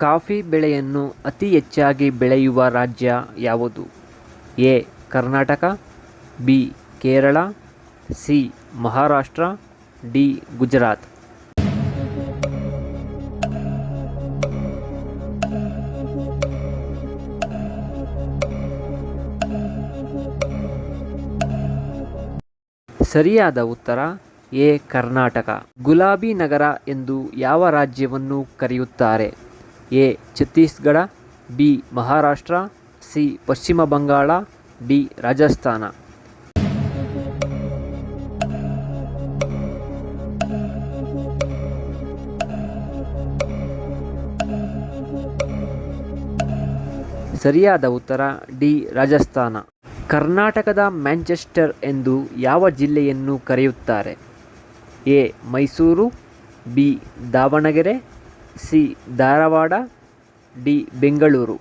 Coffee ಬೆಳೆಯನ್ನು ಅತಿ ಹೆಚ್ಚಾಗಿ ಬೆಳೆಯುವ ರಾಜ್ಯ ಯಾವುದು? A. Karnataka, B. Kerala, C. Maharashtra, D. Gujarat. ಸರಿಯಾದ ಉತ್ತರ ಎ. ಕರ್ನಾಟಕ. ಗುಲಾಬಿ ನಗರ ಎಂದು ಯಾವ ರಾಜ್ಯವನ್ನು ಕರೆಯುತ್ತಾರೆ? A. Chhattisgarh, B. Maharashtra, C. ಪಶ್ಚಿಮ ಬಂಗಾಳ, ಡಿ. ರಾಜಸ್ಥಾನ. ಸರಿಯಾದ ಉತ್ತರ ಡಿ. ರಾಜಸ್ಥಾನ. ಕರ್ನಾಟಕದ ಮ್ಯಾಂಚೆಸ್ಟರ್ ಎಂದು ಯಾವ ಜಿಲ್ಲೆಯನ್ನು ಕರೆಯುತ್ತಾರೆ? A. Mysuru, B. Davanagere, C. Dharwad, D. Bengaluru.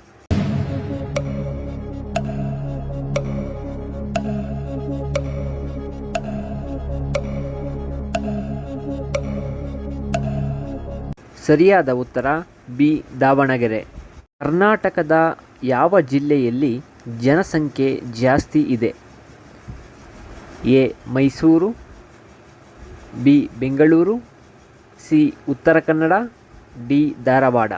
ಸರಿಯಾದ ಉತ್ತರ ಬಿ. ದಾವಣಗೆರೆ. ಕರ್ನಾಟಕದ ಯಾವ ಜಿಲ್ಲೆಯಲ್ಲಿ ಜನಸಂಖ್ಯೆ ಜಾಸ್ತಿ ಇದೆ? A. Mysuru, B. Bengaluru, C. Uttara Kannada, D. Dharwad.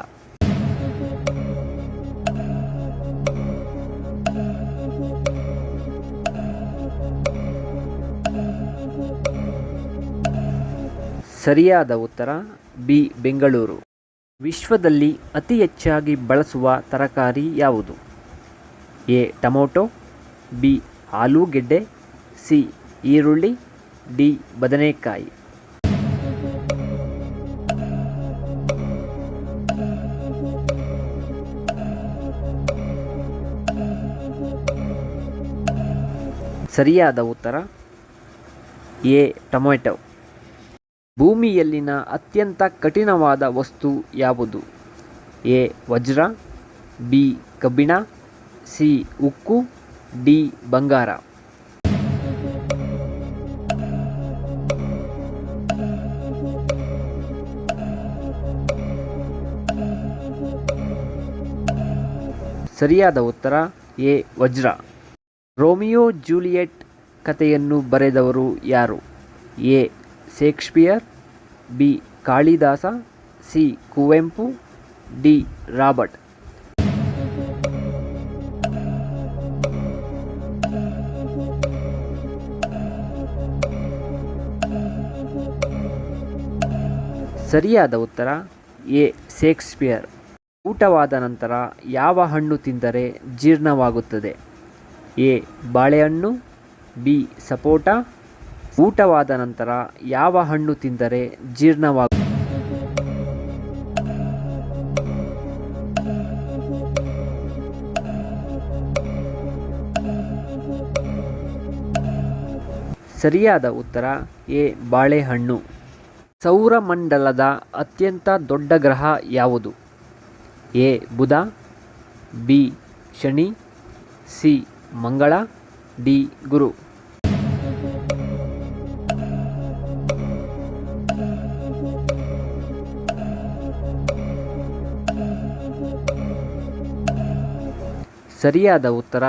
ಸರಿಯಾದ ಉತ್ತರ ಬಿ. ಬೆಂಗಳೂರು. ವಿಶ್ವದಲ್ಲಿ ಅತಿ ಹೆಚ್ಚಾಗಿ ಬಳಸುವ ತರಕಾರಿ ಯಾವುದು? ಎ. Tomato, B. ಆಲೂಗೆಡ್ಡೆ, ಸಿ. ಈರುಳ್ಳಿ, ಡಿ. ಬದನೆಕಾಯಿ. ಸರಿಯಾದ ಉತ್ತರ ಎ. ಟೊಮೆಟೊ. ಭೂಮಿಯಲ್ಲಿನ ಅತ್ಯಂತ ಕಠಿಣವಾದ ವಸ್ತು ಯಾವುದು? ಎ. ವಜ್ರ, ಬಿ. ಕಬ್ಬಿಣ, ಸಿ. ಉಕ್ಕು, ಡಿ. ಬಂಗಾರ. ಸರಿಯಾದ ಉತ್ತರ ಎ. ವಜ್ರ. ರೋಮಿಯೋ ಜೂಲಿಯೆಟ್ ಕಥೆಯನ್ನು ಬರೆದವರು ಯಾರು? A. Shakespeare, B. Kalidasa, C. Kuvempu, D. Robert. ಸರಿಯಾದ ಉತ್ತರ ಎ. ಶೇಕ್ಸ್ಪಿಯರ್. ಊಟವಾದ ನಂತರ ಯಾವ ಹಣ್ಣು ತಿಂದರೆ ಜೀರ್ಣವಾಗುತ್ತದೆ? ಎ. ಬಾಳೆಹಣ್ಣು, ಬಿ. ಸಪೋಟ. ಊಟವಾದ ನಂತರ ಯಾವ ಹಣ್ಣು ತಿಂದರೆ ಜೀರ್ಣವಾಗುತ್ತದೆ? ಸರಿಯಾದ ಉತ್ತರ ಎ. ಬಾಳೆಹಣ್ಣು. ಸೌರಮಂಡಲದ ಅತ್ಯಂತ ದೊಡ್ಡ ಗ್ರಹ ಯಾವುದು? A. Budha, B. Shani, C. Mangala, D. Guru. ಸರಿಯಾದ ಉತ್ತರ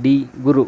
ಡಿ. ಗುರು.